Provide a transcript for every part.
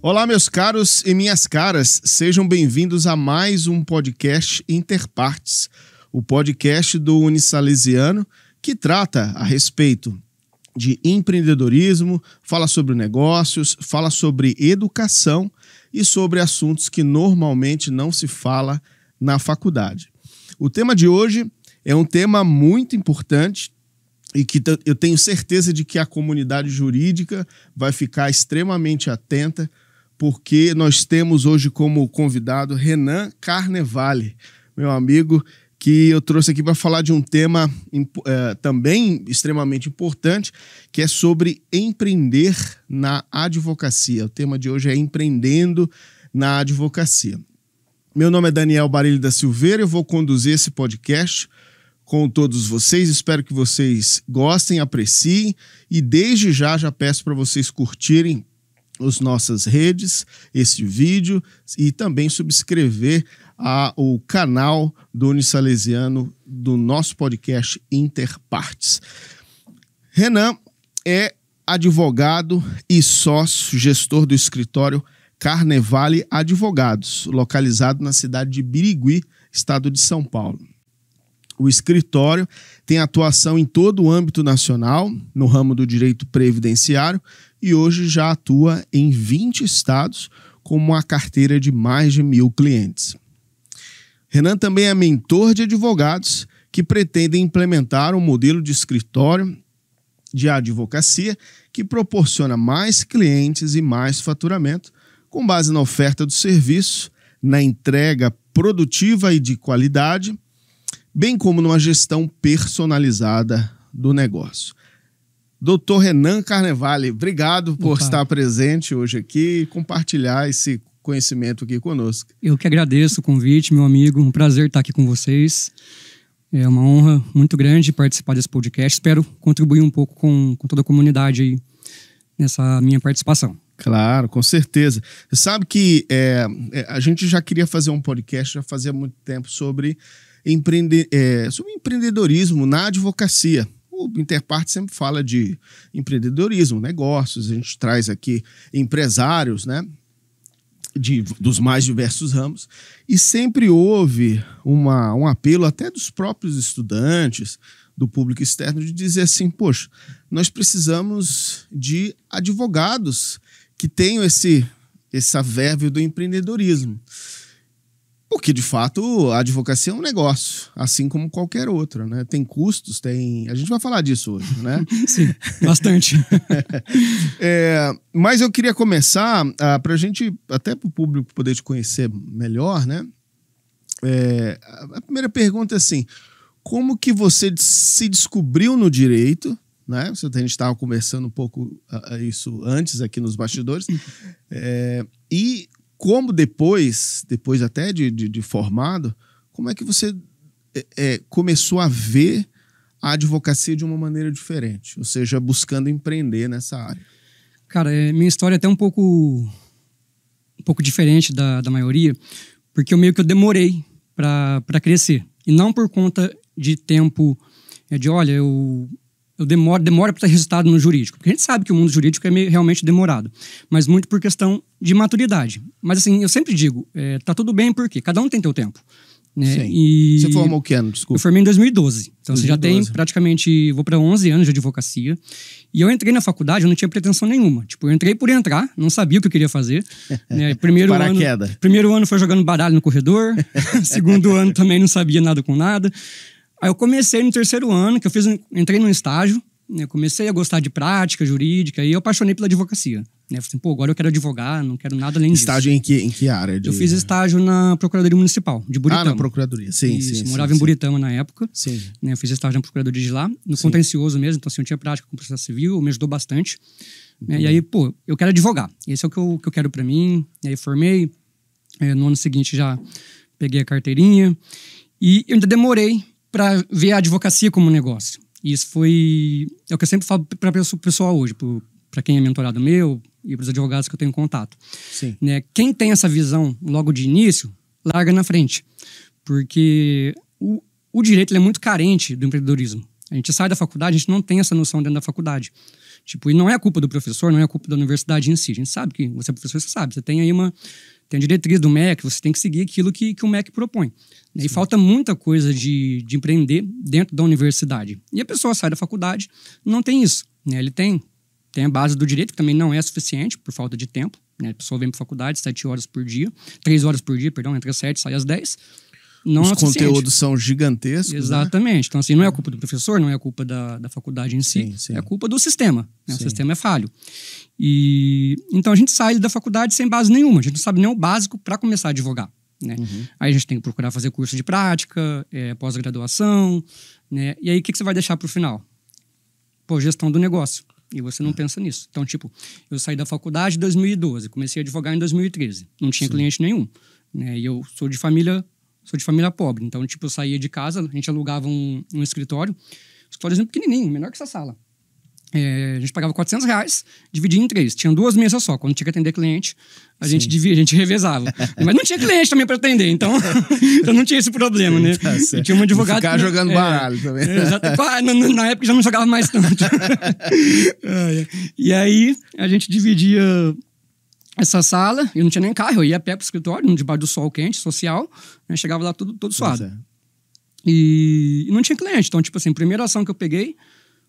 Olá, meus caros e minhas caras, sejam bem-vindos a mais um podcast Interpartes, o podcast do Unisalesiano que trata a respeito de empreendedorismo, fala sobre negócios, fala sobre educação e sobre assuntos que normalmente não se fala na faculdade. O tema de hoje é um tema muito importante e que eu tenho certeza de que a comunidade jurídica vai ficar extremamente atenta, porque nós temos hoje como convidado Renan Carnevale, meu amigo, que eu trouxe aqui para falar de um tema também extremamente importante, que é sobre empreender na advocacia. O tema de hoje é empreendendo na advocacia. Meu nome é Daniel Barilho da Silveira, eu vou conduzir esse podcast com todos vocês. Espero que vocês gostem, apreciem e desde já peço para vocês curtirem as nossas redes, esse vídeo e também subscrever o canal do Unisalesiano do nosso podcast Interpartes. Renan é advogado e sócio gestor do escritório Carnevale Advogados, localizado na cidade de Birigui, estado de São Paulo. O escritório tem atuação em todo o âmbito nacional, no ramo do direito previdenciário, e hoje já atua em 20 estados, com uma carteira de mais de 1.000 clientes. Renan também é mentor de advogados que pretendem implementar um modelo de escritório de advocacia que proporciona mais clientes e mais faturamento, com base na oferta do serviço, na entrega produtiva e de qualidade, bem como numa gestão personalizada do negócio. Doutor Renan Carnevale, obrigado por estar presente hoje aqui e compartilhar esse conhecimento aqui conosco. Eu que agradeço o convite, meu amigo. Um prazer estar aqui com vocês. É uma honra muito grande participar desse podcast. Espero contribuir um pouco com toda a comunidade aí nessa minha participação. Claro, com certeza. Você sabe que a gente já queria fazer um podcast, já fazia muito tempo, sobre empreendedorismo na advocacia. O Interpartes sempre fala de empreendedorismo, negócios, a gente traz aqui empresários, né, dos mais diversos ramos, e sempre houve um apelo até dos próprios estudantes, do público externo, de dizer assim, poxa, nós precisamos de advogados que tenham essa verve do empreendedorismo. Porque, de fato, a advocacia é um negócio, assim como qualquer outro, né? Tem custos, A gente vai falar disso hoje, né? Sim, bastante. Mas eu queria começar, para a gente, até para o público poder te conhecer melhor, né? A primeira pergunta é assim, como que você se descobriu no direito, né? A gente estava conversando um pouco isso antes aqui nos bastidores, e como depois até de formado, como é que você começou a ver a advocacia de uma maneira diferente? Ou seja, buscando empreender nessa área. Cara, minha história é até um pouco diferente da maioria, porque eu demorei para crescer. E não por conta de tempo, eu demoro para ter resultado no jurídico. Porque a gente sabe que o mundo jurídico é realmente demorado. Mas muito por questão de maturidade. Mas assim, eu sempre digo, tá tudo bem porque cada um tem teu tempo. Né? Sim. E você formou que ano, desculpa? Eu formei em 2012. Então 2012. Você já tem praticamente, vou para 11 anos de advocacia. E eu entrei na faculdade, eu não tinha pretensão nenhuma. Tipo, eu entrei por entrar, não sabia o que eu queria fazer. Né? Primeiro ano foi jogando baralho no corredor. Segundo ano também não sabia nada com nada. Aí eu comecei no terceiro ano, que entrei num estágio, né, comecei a gostar de prática jurídica e eu apaixonei pela advocacia. Né, falei assim, agora eu quero advogar, não quero nada além disso. Estágio em que área? Eu fiz estágio na Procuradoria Municipal, de Buritama. Na Procuradoria, sim. Morava em Buritama na época. Sim. Né, eu fiz estágio na Procuradoria de lá, no contencioso mesmo, então assim, eu tinha prática com processo civil, me ajudou bastante. Né, e aí, eu quero advogar. Esse é o que eu quero pra mim. E aí formei, no ano seguinte já peguei a carteirinha e eu ainda demorei para ver a advocacia como negócio. E isso é o que eu sempre falo para o pessoal hoje, para quem é mentorado meu e para os advogados que eu tenho contato. Sim. Né? Quem tem essa visão logo de início, larga na frente. Porque o direito ele é muito carente do empreendedorismo. A gente sai da faculdade, a gente não tem essa noção dentro da faculdade. Tipo, e não é a culpa do professor, não é a culpa da universidade em si. A gente sabe que você é professor, você sabe. Você tem aí tem a diretriz do MEC, você tem que seguir aquilo que o MEC propõe. Né? E falta muita coisa de empreender dentro da universidade. E a pessoa sai da faculdade, não tem isso. Né? Ele tem a base do direito, que também não é suficiente, por falta de tempo. Né? A pessoa vem para a faculdade 3 horas por dia, entra às 7, sai às 10. Não Os conteúdos são gigantescos. Exatamente. Né? Então, assim, não é a culpa do professor, não é a culpa da faculdade em si, é a culpa do sistema. Né? O sistema é falho. Então, a gente sai da faculdade sem base nenhuma. A gente não sabe nem o básico para começar a advogar. Né? Aí a gente tem que procurar fazer curso de prática, pós-graduação. Né? E aí, o que você vai deixar para o final? Gestão do negócio. E você não pensa nisso. Então, tipo, eu saí da faculdade em 2012, comecei a advogar em 2013. Não tinha cliente nenhum. Né? E eu sou de família pobre. Então, tipo, eu saía de casa, a gente alugava um escritóriozinho pequenininho, menor que essa sala. A gente pagava R$400, dividia em 3. Tinha 2 mesas só. Quando tinha que atender cliente, a gente revezava. Mas não tinha cliente também para atender, então eu não tinha esse problema, né? Tá, e tinha um advogado... Ficar jogando baralho também. Na época já não jogava mais tanto. E aí, a gente dividia essa sala. Eu não tinha nem carro, eu ia a pé pro escritório, debaixo do sol quente, social. Né? Chegava lá todo suado. E não tinha cliente. Então, tipo assim, a primeira ação que eu peguei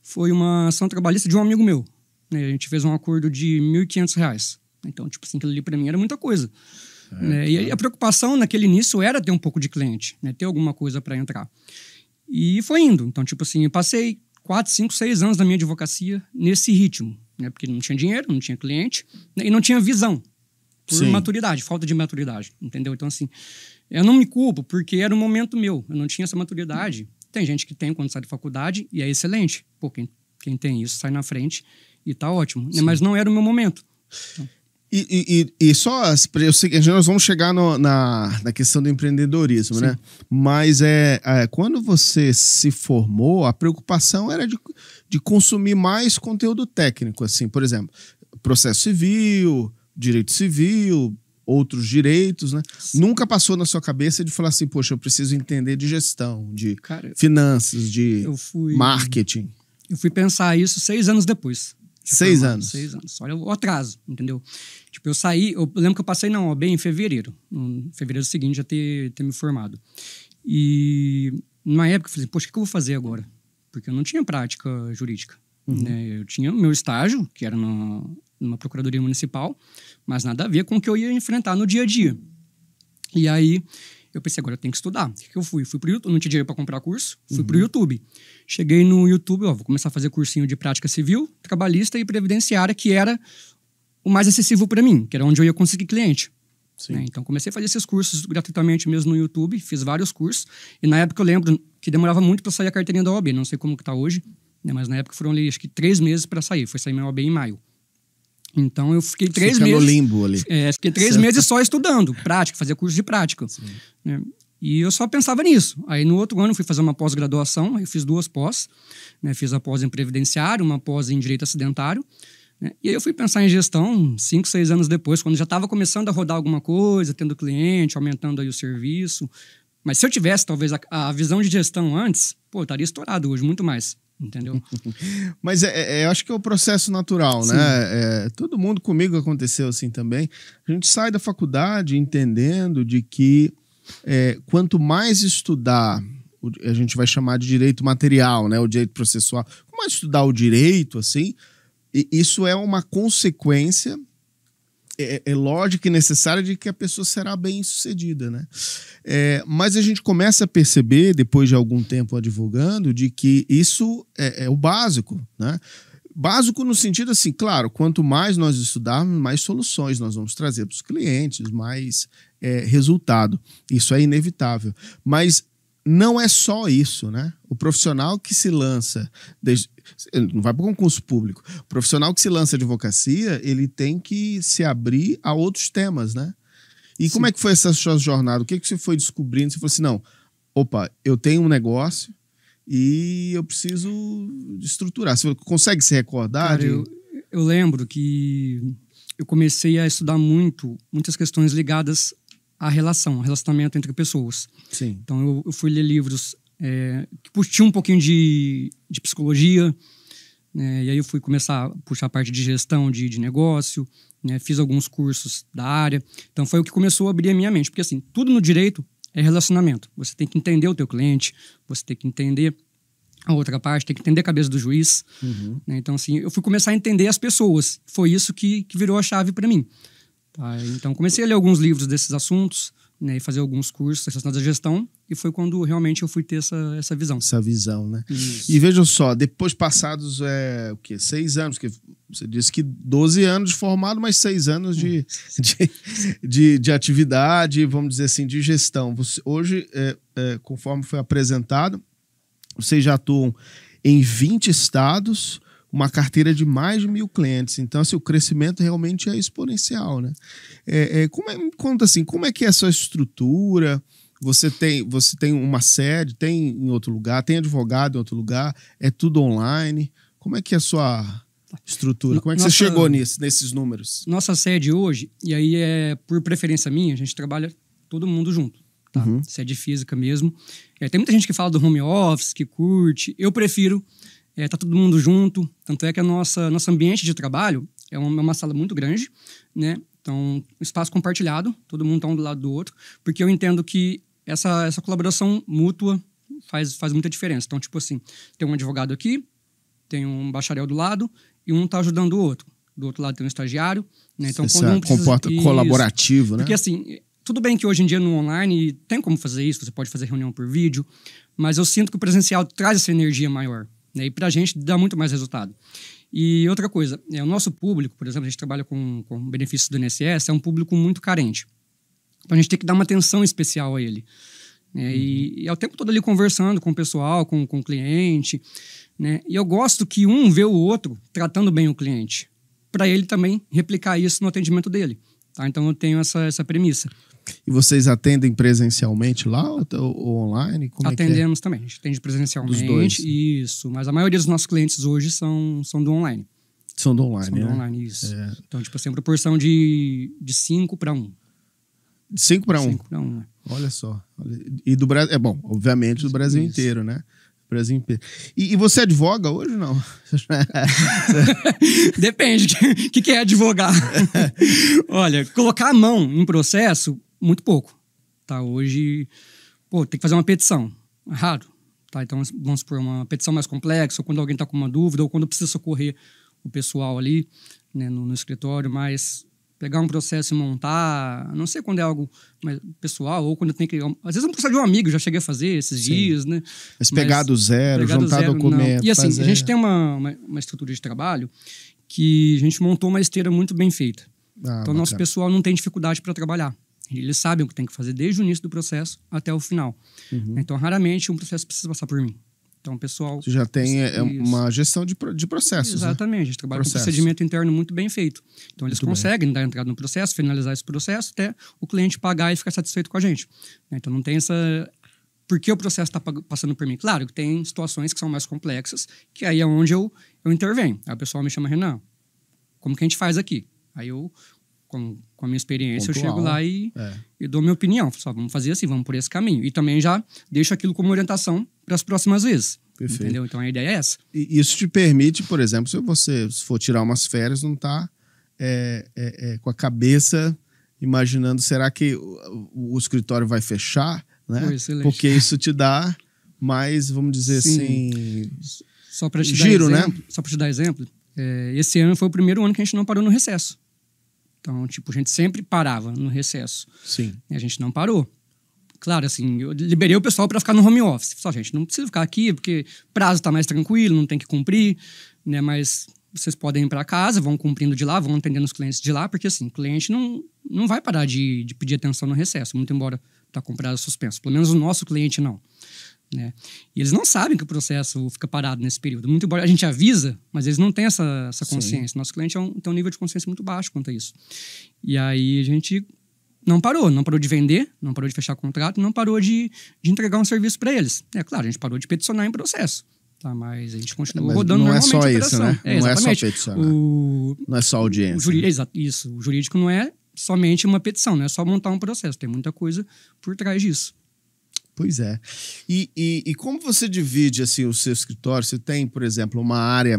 foi uma ação trabalhista de um amigo meu. Né? A gente fez um acordo de R$1.500. Então, tipo assim, aquilo ali pra mim era muita coisa. Né? E aí a preocupação naquele início era ter um pouco de cliente, né? Ter alguma coisa para entrar. E foi indo. Então, tipo assim, eu passei 4, 5, 6 anos da minha advocacia nesse ritmo. Né? Porque não tinha dinheiro, não tinha cliente, né? E não tinha visão. Por maturidade, falta de maturidade. Entendeu? Então, assim, eu não me culpo porque era um momento meu. Eu não tinha essa maturidade. Tem gente que tem quando sai da faculdade e é excelente. Pô, quem tem isso sai na frente e tá ótimo. Né? Mas não era o meu momento. Então. E só, eu sei que nós vamos chegar na questão do empreendedorismo, né? Mas quando você se formou, a preocupação era de consumir mais conteúdo técnico, assim, por exemplo, processo civil, direito civil, outros direitos, né? Nunca passou na sua cabeça de falar assim, poxa, eu preciso entender de gestão, de finanças, de marketing. Eu fui pensar isso 6 anos depois. 6 anos? 6 anos. Olha o atraso, entendeu? Tipo, eu saí, eu lembro que eu passei na OAB em fevereiro. No fevereiro seguinte já ter me formado. E na época eu falei, poxa, o que eu vou fazer agora? Porque eu não tinha prática jurídica. Né? Eu tinha meu estágio, que era numa procuradoria municipal, mas nada a ver com o que eu ia enfrentar no dia a dia. E aí eu pensei, agora eu tenho que estudar. O que eu fui? Fui pro YouTube, não tinha dinheiro para comprar curso, fui pro YouTube. Cheguei no YouTube, vou começar a fazer cursinho de prática civil, trabalhista e previdenciária, que era o mais acessível para mim, que era onde eu ia conseguir cliente. Né? Então comecei a fazer esses cursos gratuitamente mesmo no YouTube, fiz vários cursos, e na época eu lembro que demorava muito para sair a carteirinha da OAB, não sei como que tá hoje, né? Mas na época foram ali, acho que 3 meses para sair, foi sair minha OAB em maio. Então eu fiquei 3 meses... no limbo ali. Fiquei 3 meses só estudando, prática, fazia curso de prática. Né? E eu só pensava nisso. Aí no outro ano eu fui fazer uma pós-graduação, eu fiz 2 pós, né? Fiz a pós em previdenciário, uma pós em direito acidentário. Né? E aí eu fui pensar em gestão 5, 6 anos depois, quando já estava começando a rodar alguma coisa, tendo cliente, aumentando aí o serviço. Mas se eu tivesse talvez a visão de gestão antes, eu estaria estourado hoje, muito mais. Entendeu? Mas eu acho que é o processo natural, né? Todo mundo comigo aconteceu assim também. A gente sai da faculdade entendendo de que quanto mais estudar, a gente vai chamar de direito material, né? O direito processual. Quanto mais estudar o direito, assim, isso é uma consequência lógica e necessária de que a pessoa será bem-sucedida, né? Mas a gente começa a perceber, depois de algum tempo advogando, de que isso é o básico, né? Básico no sentido assim, claro, quanto mais nós estudarmos, mais soluções nós vamos trazer para os clientes, mais resultado. Isso é inevitável. Mas não é só isso, né? O profissional que se lança, não vai para o concurso público, o profissional que se lança de advocacia, ele tem que se abrir a outros temas, né? E como é que foi essa sua jornada? O que você foi descobrindo? Você falou assim, não, opa, eu tenho um negócio e eu preciso estruturar. Você consegue se recordar? Cara, eu lembro que eu comecei a estudar muitas questões ligadas à relacionamento entre pessoas. Sim. Então eu fui ler livros que tinham um pouquinho de psicologia, né? E aí eu fui começar a puxar a parte de gestão de negócio, né? Fiz alguns cursos da área. Então foi o que começou a abrir a minha mente. Porque assim, tudo no direito é relacionamento. Você tem que entender o teu cliente, você tem que entender a outra parte, tem que entender a cabeça do juiz. Né? Então assim, eu fui começar a entender as pessoas. Foi isso que virou a chave para mim. Tá? Então comecei a ler alguns livros desses assuntos, né, e fazer alguns cursos relacionados à gestão, e foi quando realmente eu fui ter essa visão. Essa visão, né? Isso. E vejam só, depois passados 6 anos, que você disse que 12 anos de formado, mas 6 anos de atividade, vamos dizer assim, de gestão. Hoje, conforme foi apresentado, vocês já atuam em 20 estados, uma carteira de mais de 1.000 clientes. Então, assim, o crescimento realmente é exponencial, né? Me conta assim, como é que é a sua estrutura? Você tem uma sede, tem em outro lugar, tem advogado em outro lugar, é tudo online? Como é que é a sua estrutura? Como é que você chegou nesses números? Nossa sede hoje, e aí por preferência minha, a gente trabalha todo mundo junto. Tá? Sede física mesmo. Tem muita gente que fala do home office, que curte. Eu prefiro tá todo mundo junto. Tanto é que nosso ambiente de trabalho é uma sala muito grande, né? Então, espaço compartilhado, todo mundo tá um do lado do outro, porque eu entendo que essa colaboração mútua faz muita diferença. Então, tipo assim, tem um advogado aqui, tem um bacharel do lado, e um tá ajudando o outro. Do outro lado tem um estagiário, né? Então, quando um precisa... comporta colaborativo, né? Porque assim, tudo bem que hoje em dia no online tem como fazer isso, você pode fazer reunião por vídeo, mas eu sinto que o presencial traz essa energia maior, né? E pra gente dá muito mais resultado. E outra coisa, o nosso público, por exemplo, a gente trabalha com benefícios do INSS, é um público muito carente. Então a gente tem que dar uma atenção especial a ele. Né? E é o tempo todo ali conversando com o pessoal, com o cliente. Né? E eu gosto que um vê o outro tratando bem o cliente, para ele também replicar isso no atendimento dele. Tá? Então eu tenho essa premissa. E vocês atendem presencialmente lá ou online? Atendemos também, a gente atende presencialmente. Dos dois. Isso, mas a maioria dos nossos clientes hoje são do online. São do online, São do online, isso. Então, tipo assim, proporção de 5 para 1. 5 para 1? 5 para 1, né? Olha só. E do Brasil, obviamente do Brasil inteiro, né? Brasil inteiro. E você advoga hoje ou não? Depende. O que é advogar? Olha, colocar a mão em processo, muito pouco. Tá? Hoje, tem que fazer uma petição. É raro. Tá? Então, vamos supor, uma petição mais complexa, ou quando alguém está com uma dúvida, ou quando precisa socorrer o pessoal ali, né, no escritório, mas pegar um processo e montar, não sei quando é algo mais pessoal, ou quando tem que... Às vezes é um processo de um amigo, já cheguei a fazer esses dias, né? Mas pegar do zero, juntar documento, não. E assim, fazer... a gente tem uma estrutura de trabalho que a gente montou uma esteira muito bem feita. Então, nosso pessoal não tem dificuldade para trabalhar. Eles sabem o que tem que fazer desde o início do processo até o final. Então, raramente um processo precisa passar por mim. Então, o pessoal... Você já tem uma gestão de processos, exatamente, né? A gente trabalha com um procedimento interno muito bem feito. Então, eles conseguem dar entrada no processo, finalizar esse processo, até o cliente pagar e ficar satisfeito com a gente. Então, não tem essa... Por que o processo está passando por mim? Claro que tem situações que são mais complexas, que aí é onde eu intervenho. Aí o pessoal me chama, Renan, como que a gente faz aqui? Aí eu... Com a minha experiência, eu chego lá e dou minha opinião. Só vamos fazer assim, vamos por esse caminho. E também já deixo aquilo como orientação para as próximas vezes. Perfeito. Entendeu? Então a ideia é essa. E isso te permite, por exemplo, se você for tirar umas férias, não tá com a cabeça imaginando, será que o escritório vai fechar? Né? Porque isso te dá mais, vamos dizer assim, só para te giro, dar exemplo, né? Só para te dar exemplo, esse ano foi o primeiro ano que a gente não parou no recesso. Então, tipo, a gente sempre parava no recesso. Sim. E a gente não parou. Claro, assim, eu liberei o pessoal para ficar no home office. Só, gente, não precisa ficar aqui, porque prazo tá mais tranquilo, não tem que cumprir, né? Mas vocês podem ir para casa, vão cumprindo de lá, vão atendendo os clientes de lá, porque, assim, o cliente não vai parar de pedir atenção no recesso, muito embora tá com prazo suspenso. Pelo menos o nosso cliente não. Né? E eles não sabem que o processo fica parado nesse período. Muito embora a gente avisa, mas eles não têm essa consciência. Sim. Nosso cliente tem um nível de consciência muito baixo quanto a isso. E aí a gente não parou de vender, não parou de fechar contrato, não parou de entregar um serviço para eles. É claro, a gente parou de peticionar em processo. Tá, mas a gente continua rodando normalmente a operação. Não é só isso, né? Não é só peticionar. Não é só audiência. Isso. O jurídico não é somente uma petição, não é só montar um processo. Tem muita coisa por trás disso. Pois é. E como você divide assim, o seu escritório? Você tem, por exemplo, uma área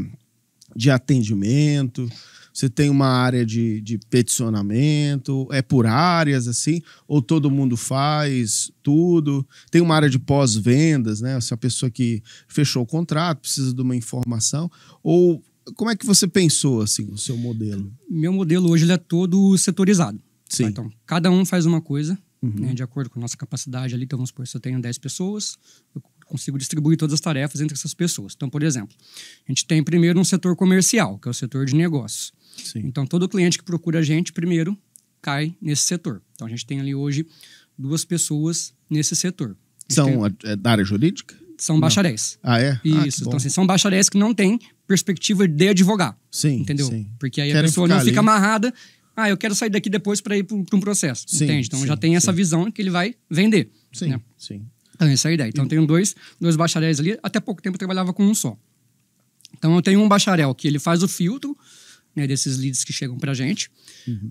de atendimento? Você tem uma área de peticionamento? É por áreas, assim? Ou todo mundo faz tudo? Tem uma área de pós-vendas, né? Se a pessoa que fechou o contrato precisa de uma informação. Ou como é que você pensou, assim, o seu modelo? Meu modelo hoje ele é todo setorizado. Sim. Tá? Então, cada um faz uma coisa, né, de acordo com a nossa capacidade ali. Então, vamos supor, se eu tenho 10 pessoas, eu consigo distribuir todas as tarefas entre essas pessoas. Então, por exemplo, a gente tem primeiro um setor comercial, que é o setor de negócios. Sim. Então, todo cliente que procura a gente, primeiro, cai nesse setor. Então, a gente tem ali hoje 2 pessoas nesse setor. São da área jurídica? São bacharéis. Ah, é? Isso. Então, assim, são bacharéis que não têm perspectiva de advogar. Sim, entendeu? sim. Porque aí a pessoa não fica amarrada. Ah, eu quero sair daqui depois para ir para um processo. Sim, entende? Então, sim, já tem essa visão que ele vai vender. Sim, né? sim. Então, essa é a ideia. Então, eu tenho dois bacharéis ali. Até pouco tempo eu trabalhava com um só. Então, eu tenho um bacharel que ele faz o filtro, né, desses leads que chegam para a gente.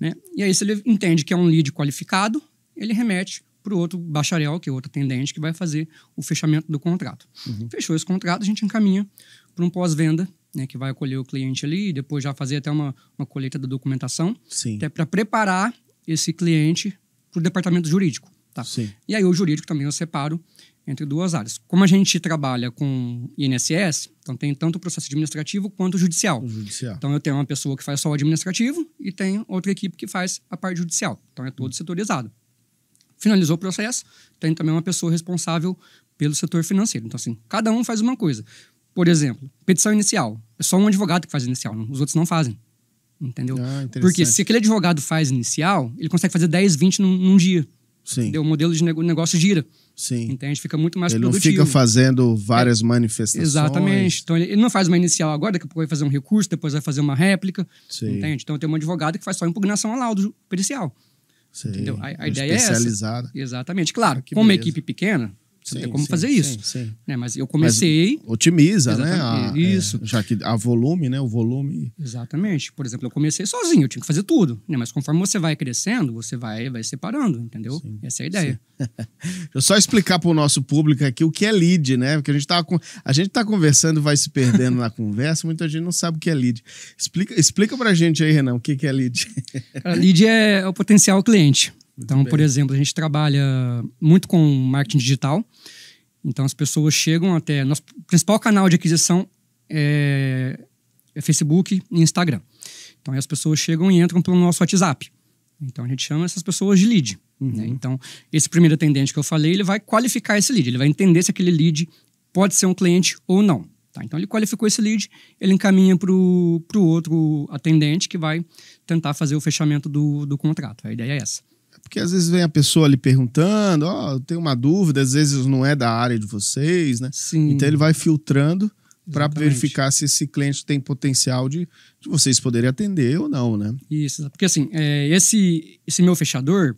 Né? E aí, se ele entende que é um lead qualificado, ele remete para o outro bacharel, que é outro atendente, que vai fazer o fechamento do contrato. Fechou esse contrato, a gente encaminha para um pós-venda, né, que vai acolher o cliente ali e depois já fazer até uma colheita da documentação, até para preparar esse cliente para o departamento jurídico. Tá? Sim. E aí o jurídico também eu separo entre 2 áreas. Como a gente trabalha com INSS, então tem tanto o processo administrativo quanto o judicial. Então eu tenho uma pessoa que faz só o administrativo e tem outra equipe que faz a parte judicial. Então é todo setorizado. Finalizou o processo, tem também uma pessoa responsável pelo setor financeiro. Então assim, cada um faz uma coisa. Por exemplo, petição inicial. É só um advogado que faz inicial, os outros não fazem. Entendeu? Porque se aquele advogado faz inicial, ele consegue fazer 10, 20 num dia. Sim. Entendeu? O modelo de negócio gira. Sim. Entende? Fica muito mais ele produtivo. Ele não fica fazendo várias manifestações. Exatamente. Então, ele não faz uma inicial agora, daqui a pouco vai fazer um recurso, depois vai fazer uma réplica. Sim. Entende? Então, tem um advogado que faz só impugnação a laudo pericial. Sim. Entendeu? A ideia é essa. Especializada. Exatamente. Claro, com uma equipe pequena, você não tem como fazer isso. Sim. Né? Mas eu comecei... Mas otimiza, exatamente, né? Isso. Já que a volume, né? O volume... Exatamente. Por exemplo, eu comecei sozinho, eu tinha que fazer tudo. Né? Mas conforme você vai crescendo, você vai separando, entendeu? Sim. Essa é a ideia. Deixa eu só explicar para o nosso público aqui o que é lead, né? Porque a gente tá conversando e vai se perdendo na conversa, muita gente não sabe o que é lead. Explica pra gente aí, Renan, o que é lead. Cara, lead é o potencial cliente. Então, por exemplo, a gente trabalha muito com marketing digital. Então, as pessoas chegam até... Nosso principal canal de aquisição é Facebook e Instagram. Então, as pessoas chegam e entram pelo nosso WhatsApp. Então, a gente chama essas pessoas de lead. Né? Então, esse primeiro atendente que eu falei, ele vai qualificar esse lead. Ele vai entender se aquele lead pode ser um cliente ou não. Tá? Então, ele qualificou esse lead, ele encaminha para o outro atendente que vai tentar fazer o fechamento do contrato. A ideia é essa. Porque às vezes vem a pessoa ali perguntando, eu tenho uma dúvida, às vezes não é da área de vocês, né? Sim. Então ele vai filtrando para verificar se esse cliente tem potencial de vocês poderem atender ou não, né? Isso, porque assim, esse meu fechador,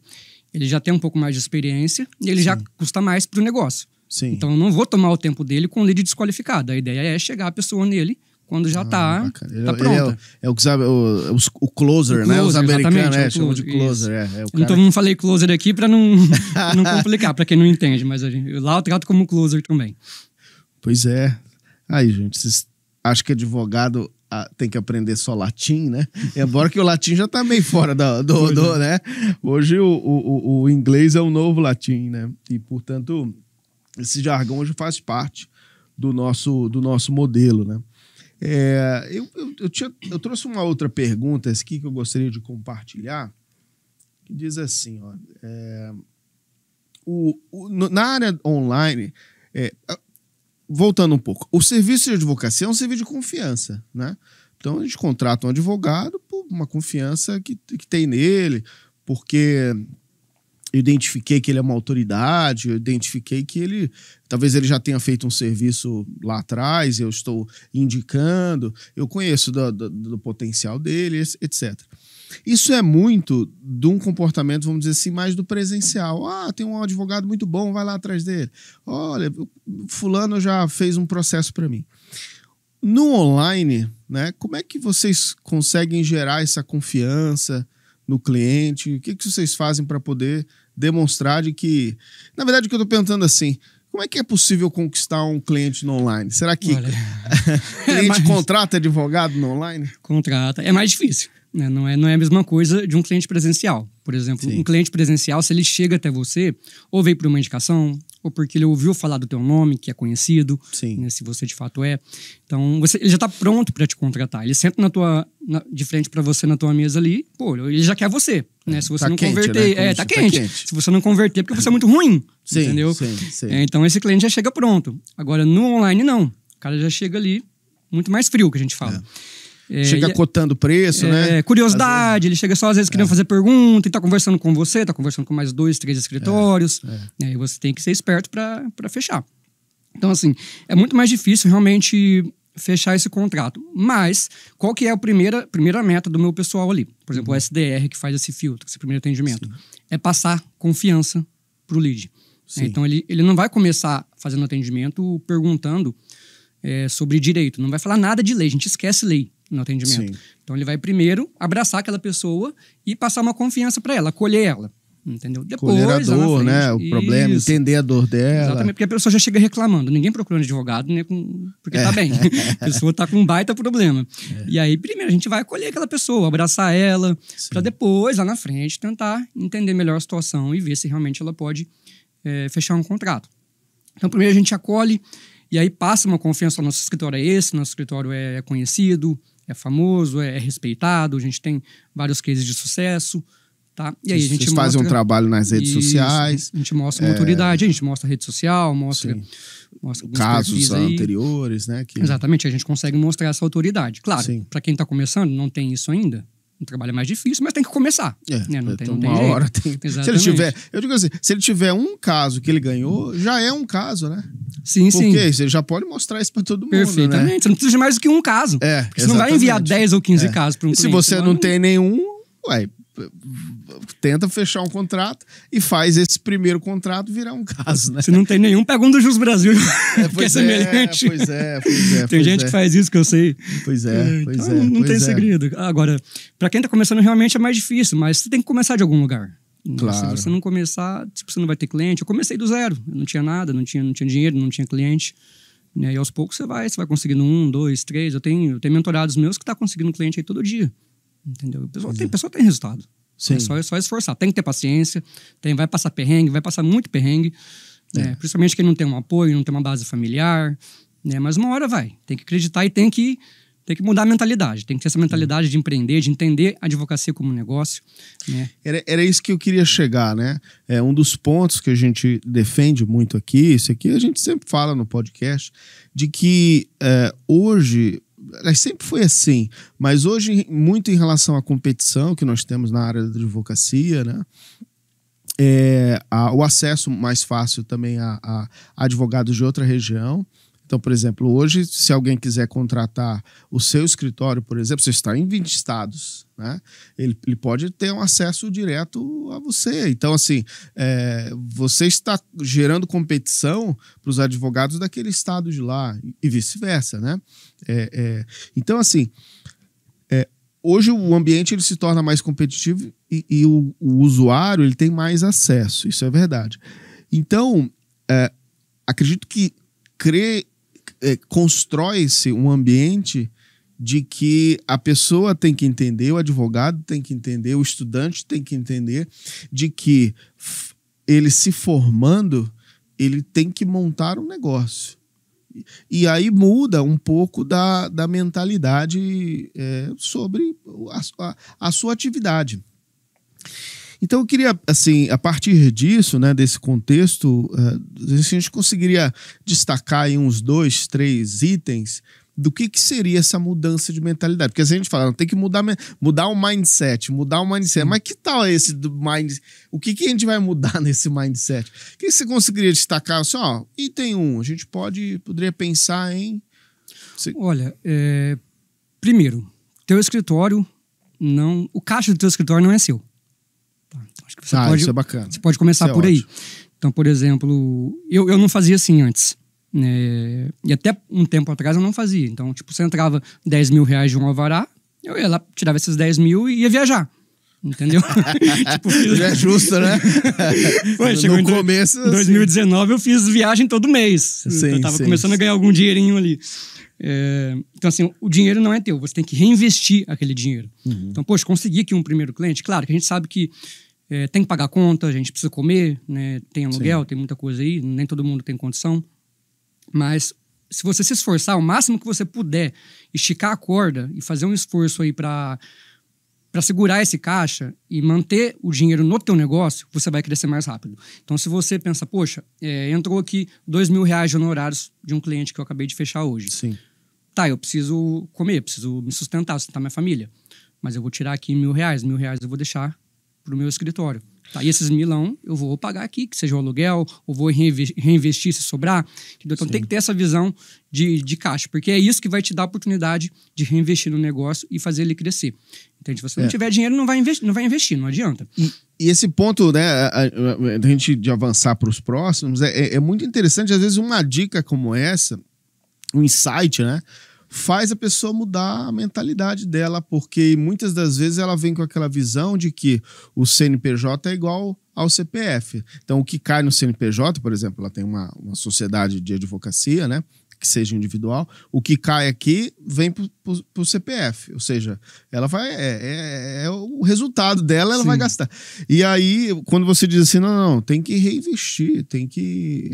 ele já tem um pouco mais de experiência e ele já custa mais para o negócio. Sim. Então eu não vou tomar o tempo dele com o lead desqualificado. A ideia é chegar a pessoa nele quando já tá pronta. É o que sabe, o closer, né? Os americanos chamam de closer. Não falei closer aqui para não complicar, para quem não entende, mas lá eu trato como closer também. Pois é. Aí, gente, vocês acham que advogado tem que aprender só latim, né? Embora que o latim já tá meio fora do né? Hoje o inglês é o novo latim, né? E, portanto, esse jargão hoje faz parte do nosso modelo, né? Eu trouxe uma outra pergunta aqui que eu gostaria de compartilhar, que diz assim, na área online, voltando um pouco, o serviço de advocacia é um serviço de confiança, né? Então a gente contrata um advogado por uma confiança que tem nele, porque eu identifiquei que ele é uma autoridade, eu identifiquei que talvez ele já tenha feito um serviço lá atrás, eu estou indicando, eu conheço do potencial dele, etc. Isso é muito de um comportamento, vamos dizer assim, mais do presencial. Tem um advogado muito bom, vai lá atrás dele. Olha, fulano já fez um processo para mim. No online, né, como é que vocês conseguem gerar essa confiança no cliente? O que vocês fazem para poder demonstrar de que... Na verdade, o que eu estou perguntando assim, como é que é possível conquistar um cliente no online? Será que cliente contrata advogado no online? Contrata. É mais difícil. Né? Não é a mesma coisa de um cliente presencial. Por exemplo, um cliente presencial, se ele chega até você, ou veio por uma indicação, ou porque ele ouviu falar do teu nome, que é conhecido, né, se você de fato é. Então, ele já está pronto para te contratar. Ele senta de frente para você na tua mesa ali, pô, ele já quer você. Né? Se você tá não quente, converter... né? Tá quente. Se você não converter, porque você é muito ruim. Entendeu? Sim. Então, esse cliente já chega pronto. Agora, no online, não. O cara já chega ali muito mais frio, que a gente fala. Chega cotando o preço, né? Curiosidade, ele chega só às vezes querendo fazer pergunta e tá conversando com você, tá conversando com mais 2, 3 escritórios. E aí você tem que ser esperto para fechar. Então, assim, é muito mais difícil realmente fechar esse contrato. Mas, qual que é a primeira meta do meu pessoal ali? Por exemplo, o SDR, que faz esse filtro, esse primeiro atendimento. É passar confiança pro lead. Então, ele não vai começar fazendo atendimento perguntando sobre direito. Não vai falar nada de lei, a gente esquece lei no atendimento. Então ele vai primeiro abraçar aquela pessoa e passar uma confiança para ela, acolher ela, entendeu? Depois, colher a dor, né? O problema, entender a dor dela. Exatamente, porque a pessoa já chega reclamando. Ninguém procura um advogado, né, porque tá bem. A pessoa tá com um baita problema. E aí, primeiro, a gente vai acolher aquela pessoa, abraçar ela, para depois, lá na frente, tentar entender melhor a situação e ver se realmente ela pode fechar um contrato. Então, primeiro a gente acolhe e aí passa uma confiança. Nosso escritório é esse, nosso escritório é conhecido, é famoso, é respeitado, a gente tem vários cases de sucesso, tá? E aí a gente Vocês fazem um trabalho nas redes sociais. A gente mostra uma autoridade, a gente mostra a rede social, mostra casos anteriores, né? Exatamente, a gente consegue mostrar essa autoridade. Claro, para quem está começando, não tem isso ainda. Um trabalho é mais difícil, mas tem que começar. Né? Não tem uma hora tem. Se ele tiver, eu digo assim, se ele tiver um caso que ele ganhou, já é um caso, né? Sim. Porque você já pode mostrar isso para todo mundo, perfeitamente. Né? Você não precisa de mais do que um caso. Porque você não vai enviar 10 ou 15 casos para um cliente. Se você não tem nenhum, tenta fechar um contrato e faz esse primeiro contrato virar um caso, né? Se não tem nenhum, pega um do Jus Brasil, que é semelhante. Pois é. Tem gente que faz isso, que eu sei. Pois é. Não tem segredo. Agora, para quem tá começando, realmente é mais difícil, mas você tem que começar de algum lugar. Claro. Se você não começar, você não vai ter cliente. Eu comecei do zero, eu não tinha nada, não tinha dinheiro, não tinha cliente. E aí, aos poucos, você vai conseguindo 1, 2, 3. Eu tenho mentorados meus que tá conseguindo cliente aí todo dia. Entendeu? A pessoa tem resultado. Sim. É só esforçar. Tem que ter paciência, vai passar perrengue, vai passar muito perrengue. Principalmente quem não tem um apoio, não tem uma base familiar. Mas uma hora vai. Tem que acreditar e tem que mudar a mentalidade. Tem que ter essa mentalidade de empreender, de entender a advocacia como negócio. Né? Era isso que eu queria chegar, né? Um dos pontos que a gente defende muito aqui, isso aqui a gente sempre fala no podcast, de que hoje... Sempre foi assim, mas hoje, muito em relação à competição que nós temos na área da advocacia, né? O acesso mais fácil também a advogados de outra região. Então, por exemplo, hoje, se alguém quiser contratar o seu escritório, por exemplo, você está em 20 estados, né? Ele pode ter um acesso direto a você. Então, assim, você está gerando competição para os advogados daquele estado de lá e vice-versa, né? Então, assim, hoje o ambiente ele se torna mais competitivo e o usuário ele tem mais acesso, isso é verdade. Então, acredito que constrói-se um ambiente de que a pessoa tem que entender, o advogado tem que entender, o estudante tem que entender de que ele se formando, ele tem que montar um negócio. E aí muda um pouco da mentalidade sobre a sua atividade. Então eu queria, assim, a partir disso, né, desse contexto, a gente conseguiria destacar aí uns 2, 3 itens do que seria essa mudança de mentalidade. Porque a gente fala, tem que mudar o mindset. Mas que tal esse do mindset? O que a gente vai mudar nesse mindset? O que você conseguiria destacar? Assim, item 1, a gente poderia pensar em... Olha, primeiro, teu escritório não... O caixa do teu escritório não é seu. Acho que você isso é bacana. Você pode começar por aí. Então, por exemplo, eu não fazia assim antes. E até um tempo atrás eu não fazia. Então, tipo, você entrava 10 mil reais de um alvará, eu ia lá, tirava esses 10 mil e ia viajar. Entendeu? Tipo, já é justo, né? Chegou no começo. Em 2019 eu fiz viagem todo mês. Sim, eu tava começando a ganhar algum dinheirinho ali. Então, assim, o dinheiro não é teu, você tem que reinvestir aquele dinheiro. Então, poxa, consegui aqui um primeiro cliente. Claro que a gente sabe que tem que pagar conta, a gente precisa comer, né? Tem aluguel, tem muita coisa aí, nem todo mundo tem condição. Mas se você se esforçar o máximo que você puder, esticar a corda e fazer um esforço aí para segurar esse caixa e manter o dinheiro no teu negócio, você vai crescer mais rápido. Então, se você pensa, poxa, entrou aqui R$2.000 de honorários de um cliente que eu acabei de fechar hoje. Sim. Tá, eu preciso comer, preciso me sustentar minha família. Mas eu vou tirar aqui R$1.000, R$1.000 eu vou deixar pro meu escritório. Tá, e esses 1.000 eu vou pagar aqui, que seja o aluguel, ou vou reinvestir se sobrar. Então tem que ter essa visão de caixa, porque é isso que vai te dar a oportunidade de reinvestir no negócio e fazer ele crescer. Entende? Se você não tiver dinheiro, não vai investir, não adianta. E esse ponto, né, a gente de avançar para os próximos, é muito interessante. Às vezes uma dica como essa, um insight, né, faz a pessoa mudar a mentalidade dela, porque muitas das vezes ela vem com aquela visão de que o CNPJ é igual ao CPF. Então, o que cai no CNPJ, por exemplo, ela tem uma sociedade de advocacia, né, que seja individual, o que cai aqui vem para o CPF, ou seja, ela vai o resultado dela, ela vai gastar. E aí, quando você diz assim, não, tem que reinvestir, tem que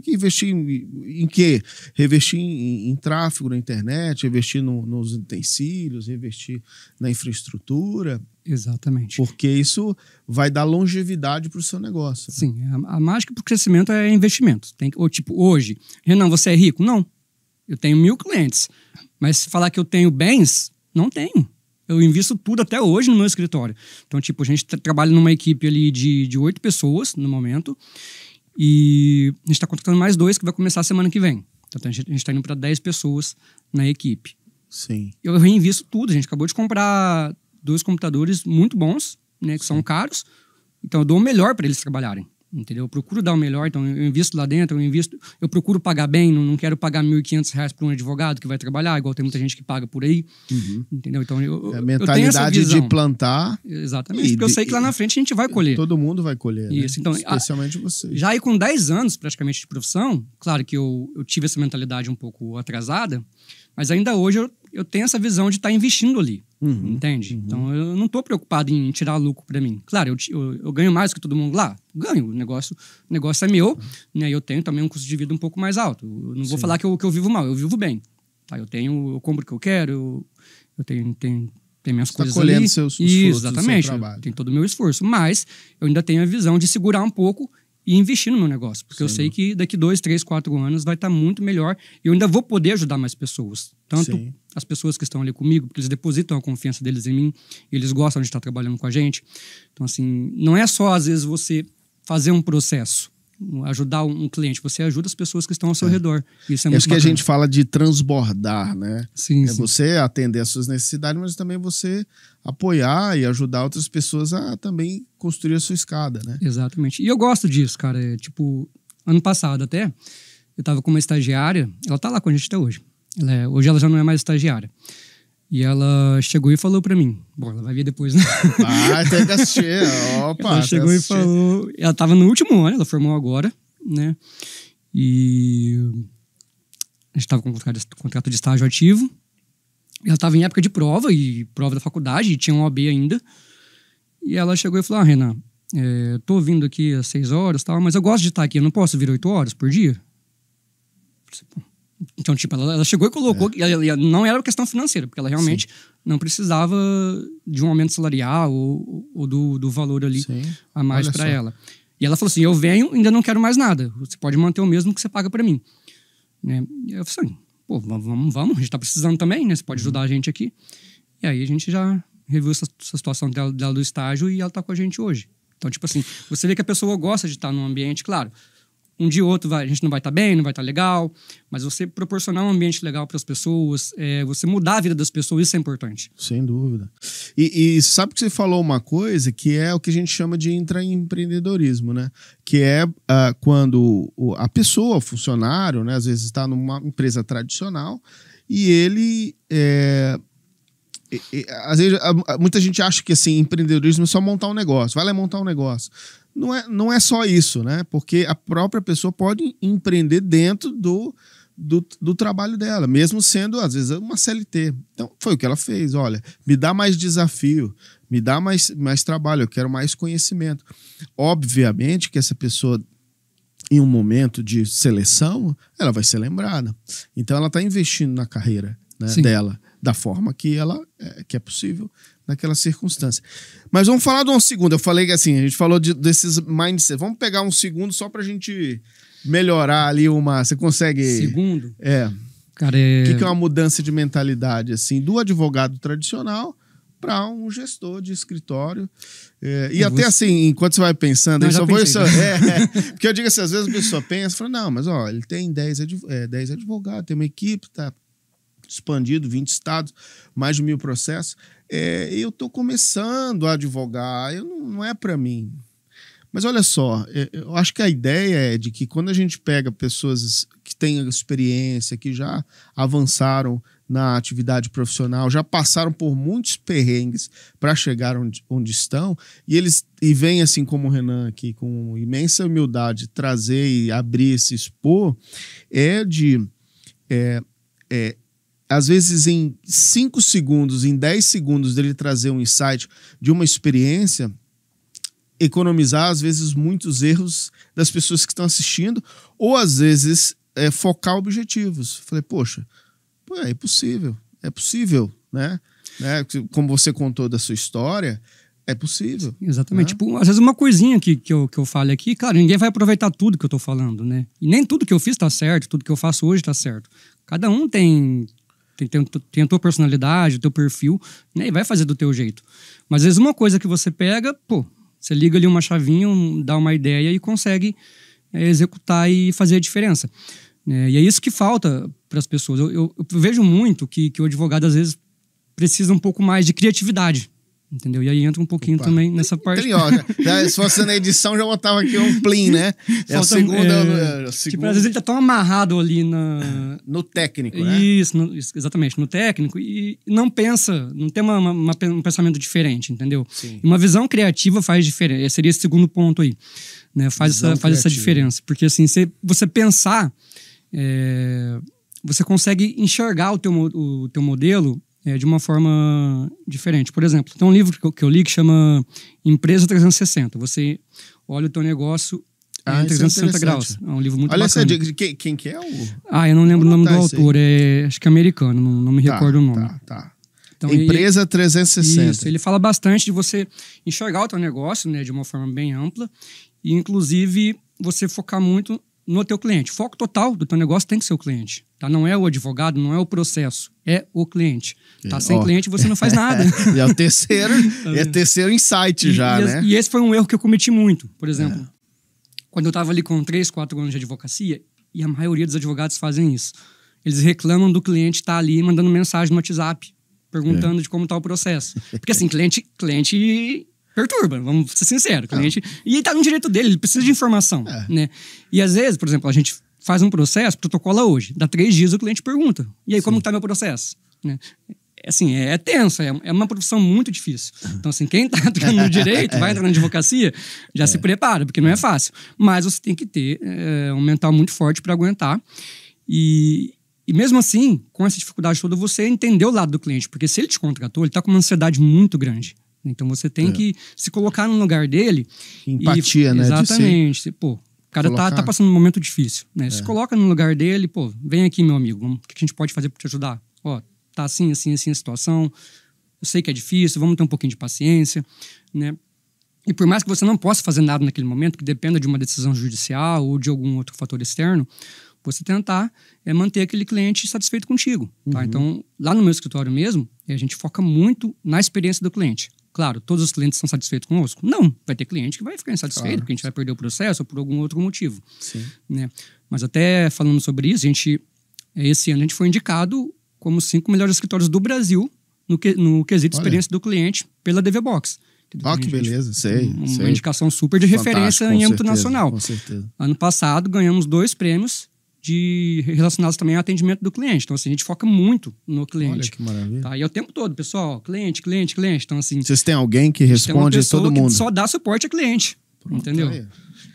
investir em quê? Reinvestir em tráfego na internet, investir nos utensílios, investir na infraestrutura. Exatamente. Porque isso vai dar longevidade para o seu negócio. Sim, a mágica para o crescimento é investimento. Hoje, Renan, você é rico? Não. Eu tenho 1.000 clientes. Mas se falar que eu tenho bens, não tenho. Eu invisto tudo até hoje no meu escritório. Então, a gente trabalha numa equipe ali de 8 pessoas no momento. E a gente está contratando mais 2 que vai começar a semana que vem. Então, a gente está indo para 10 pessoas na equipe. Sim. Eu reinvisto tudo. A gente acabou de comprar 2 computadores muito bons, né, que são caros. Então, eu dou o melhor para eles trabalharem. Entendeu? Eu procuro dar o melhor, então eu invisto lá dentro, eu procuro pagar bem, não quero pagar R$1.500 para um advogado que vai trabalhar, igual tem muita gente que paga por aí. Entendeu? Então, a mentalidade de plantar. Exatamente, porque eu sei que lá na frente a gente vai colher. Todo mundo vai colher, isso, né? Então, especialmente você. Já aí com 10 anos praticamente de profissão, claro que eu tive essa mentalidade um pouco atrasada, mas ainda hoje eu tenho essa visão de estar investindo ali. Entende? Então eu não estou preocupado em tirar lucro para mim. Claro, eu ganho mais que todo mundo lá. Ganho, o negócio é meu, né? Eu tenho também um custo de vida um pouco mais alto. Eu não vou falar que eu vivo mal, eu vivo bem. Tá? Eu compro o que eu quero, eu tenho minhas coisas ali. Colhendo seus frutos. Exatamente, do seu trabalho. Tem todo o meu esforço. Mas eu ainda tenho a visão de segurar um pouco e investir no meu negócio. Porque eu sei que daqui 2, 3, 4 anos vai estar muito melhor e eu ainda vou poder ajudar mais pessoas. Tanto as pessoas que estão ali comigo, porque eles depositam a confiança deles em mim, e eles gostam de estar trabalhando com a gente. Então, assim, não é só, às vezes, você fazer um processo, ajudar um cliente, você ajuda as pessoas que estão ao seu redor. Isso é muito Acho que a gente fala de transbordar, né? Sim. Você atender às suas necessidades, mas também você apoiar e ajudar outras pessoas a também construir a sua escada, né? Exatamente. E eu gosto disso, cara. Ano passado até, eu tava com uma estagiária, ela tá lá com a gente até hoje. Hoje ela já não é mais estagiária. E ela chegou e falou pra mim. Bom, ela vai ver depois, né? Tem que assistir. Opa, ela chegou e falou... Ela tava no último ano, ela formou agora, né? E a gente tava com contrato de estágio ativo. Ela tava em época de prova da faculdade, e tinha um OAB ainda. E ela chegou e falou, Renan, tô vindo aqui às 6 horas, tal, mas eu gosto de estar aqui, eu não posso vir 8 horas por dia? Então, ela chegou e colocou, e não era questão financeira, porque ela realmente não precisava de um aumento salarial ou do valor ali a mais para ela. E ela falou assim, eu venho e ainda não quero mais nada, você pode manter o mesmo que você paga para mim. Né? E eu falei assim, pô, vamos, a gente tá precisando também, né? Você pode ajudar a gente aqui. E aí a gente já reviu essa situação dela do estágio e ela tá com a gente hoje. Então, assim, você vê que a pessoa gosta de estar num ambiente, claro, um dia ou outro a gente não vai estar bem, não vai estar legal, mas você proporcionar um ambiente legal para as pessoas, você mudar a vida das pessoas, isso é importante. Sem dúvida. E sabe que você falou uma coisa que é o que a gente chama de intraempreendedorismo, né? Que é quando a pessoa, o funcionário, né, às vezes está numa empresa tradicional e ele Às vezes, muita gente acha que assim, empreendedorismo é só montar um negócio. Vai lá montar um negócio. Não é só isso, né? Porque a própria pessoa pode empreender dentro do trabalho dela, mesmo sendo, às vezes, uma CLT. Então, foi o que ela fez. Olha, me dá mais desafio, me dá mais trabalho, eu quero mais conhecimento. Obviamente que essa pessoa, em um momento de seleção, ela vai ser lembrada. Então, ela está investindo na carreira, né, dela, da forma que é possível naquela circunstância. Mas vamos falar de um segundo. Eu falei que assim, a gente falou desses mindsets. Vamos pegar um segundo só pra gente melhorar ali uma... Você consegue... Segundo? Cara, o que é uma mudança de mentalidade, assim, do advogado tradicional para um gestor de escritório? E até assim, enquanto você vai pensando... porque eu digo assim, às vezes a pessoa pensa, fala, não, mas ó, ele tem 10 advogados, tem uma equipe, tá expandido, 20 estados, mais de 1000 processos. Eu estou começando a advogar, não é para mim. Mas olha só, eu acho que a ideia é de que quando a gente pega pessoas que têm experiência, que já avançaram na atividade profissional, já passaram por muitos perrengues para chegar onde estão, e vem assim como o Renan aqui, com imensa humildade, trazer e abrir, se expor, às vezes em 5 segundos, em 10 segundos dele trazer um insight de uma experiência, economizar às vezes muitos erros das pessoas que estão assistindo, ou às vezes focar objetivos. Falei, poxa, é possível, né? Como você contou da sua história, é possível. Exatamente. Né? Tipo, às vezes uma coisinha que eu falo aqui, claro, ninguém vai aproveitar tudo que eu tô falando, né? E nem tudo que eu fiz tá certo, tudo que eu faço hoje tá certo. Cada um tem a tua personalidade, o teu perfil, né? E vai fazer do teu jeito. Mas às vezes uma coisa que você pega, você liga ali uma chavinha, dá uma ideia e consegue executar e fazer a diferença. E é isso que falta para as pessoas. Eu vejo muito que o advogado às vezes precisa um pouco mais de criatividade. Entendeu? E aí entra um pouquinho também nessa parte. Se fosse na edição, já botava aqui um plim, né? A segunda. Tipo, às vezes ele tá tão amarrado ali no técnico, né? Isso, exatamente, no técnico, e não pensa, não tem um pensamento diferente, entendeu? Sim. Uma visão criativa faz diferença. Seria esse segundo ponto aí. Né? Faz essa diferença. Porque assim, se você pensar, você consegue enxergar o teu modelo de uma forma diferente. Por exemplo, tem um livro que eu li que chama Empresa 360. Você olha o teu negócio em 360 graus. É um livro muito bacana. Olha essa dica. Quem que é o... eu não lembro o nome do autor. Acho que é americano, não me recordo o nome. Tá. Então, Empresa 360. Isso, ele fala bastante de você enxergar o teu negócio, né, de uma forma bem ampla e, inclusive, você focar muito no teu cliente. O foco total do teu negócio tem que ser o cliente. Tá? Não é o advogado, não é o processo, é o cliente. Tá? Sem cliente você não faz nada. É o terceiro insight né? E esse foi um erro que eu cometi muito. Por exemplo, quando eu estava ali com 3, 4 anos de advocacia, e a maioria dos advogados fazem isso. Eles reclamam do cliente estar ali mandando mensagem no WhatsApp, perguntando de como está o processo. Porque assim, cliente perturba, vamos ser sinceros. Cliente, e tá no direito dele, ele precisa de informação. Né? E às vezes, por exemplo, a gente faz um processo, protocola hoje, dá 3 dias o cliente pergunta. E aí, como tá meu processo? Né? Assim, é tenso, é uma profissão muito difícil. Então, assim, quem tá entrando no direito, vai entrar na advocacia, já se prepara, porque não é fácil. Mas você tem que ter um mental muito forte para aguentar. E mesmo assim, com essa dificuldade toda, você entender o lado do cliente. Porque se ele te contratou, ele tá com uma ansiedade muito grande. Então você tem que se colocar no lugar dele. Empatia, né? Exatamente. O cara tá passando um momento difícil. Né? Se coloca no lugar dele, vem aqui, meu amigo. O que a gente pode fazer para te ajudar? Tá assim a situação. Eu sei que é difícil, vamos ter um pouquinho de paciência. Né? E por mais que você não possa fazer nada naquele momento, que dependa de uma decisão judicial ou de algum outro fator externo, você tentar manter aquele cliente satisfeito contigo. Tá? Então, lá no meu escritório mesmo, a gente foca muito na experiência do cliente. Claro, todos os clientes estão satisfeitos conosco? Não, vai ter cliente que vai ficar insatisfeito, porque a gente vai perder o processo ou por algum outro motivo. Sim. Né? Mas até falando sobre isso, esse ano a gente foi indicado como 5 melhores escritórios do Brasil no quesito experiência do cliente pela DV Box. Que beleza, sei. Uma indicação super de referência em âmbito nacional. Com certeza. Ano passado ganhamos 2 prêmios relacionados também ao atendimento do cliente. Então, assim, a gente foca muito no cliente. Olha que maravilha. Tá? E é o tempo todo, pessoal, cliente. Então, assim... Vocês têm alguém que responde a todo mundo? Que só dá suporte a cliente. Pronto, entendeu? Aí.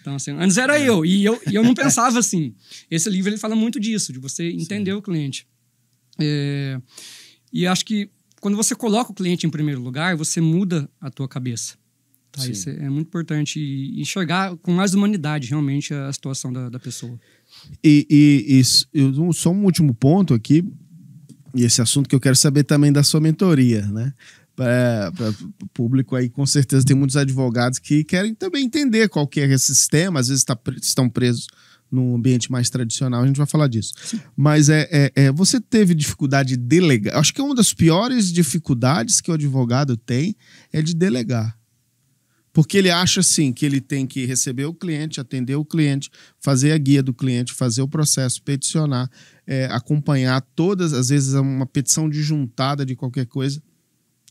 Então, assim, antes era eu. E eu não pensava assim. Esse livro, ele fala muito disso, de você entender o cliente. E acho que quando você coloca o cliente em primeiro lugar, você muda a tua cabeça. Tá? Isso é muito importante. E enxergar com mais humanidade, realmente, a situação da pessoa. Só um último ponto aqui, e esse assunto que eu quero saber também da sua mentoria, né? Para o público aí, com certeza tem muitos advogados que querem também entender qual que é esse sistema, às vezes estão presos num ambiente mais tradicional, a gente vai falar disso. Sim. Mas você teve dificuldade de delegar? Acho que uma das piores dificuldades que o advogado tem é de delegar. Porque ele acha, assim, que ele tem que receber o cliente, atender o cliente, fazer a guia do cliente, fazer o processo, peticionar, acompanhar todas, às vezes, uma petição disjuntada de qualquer coisa.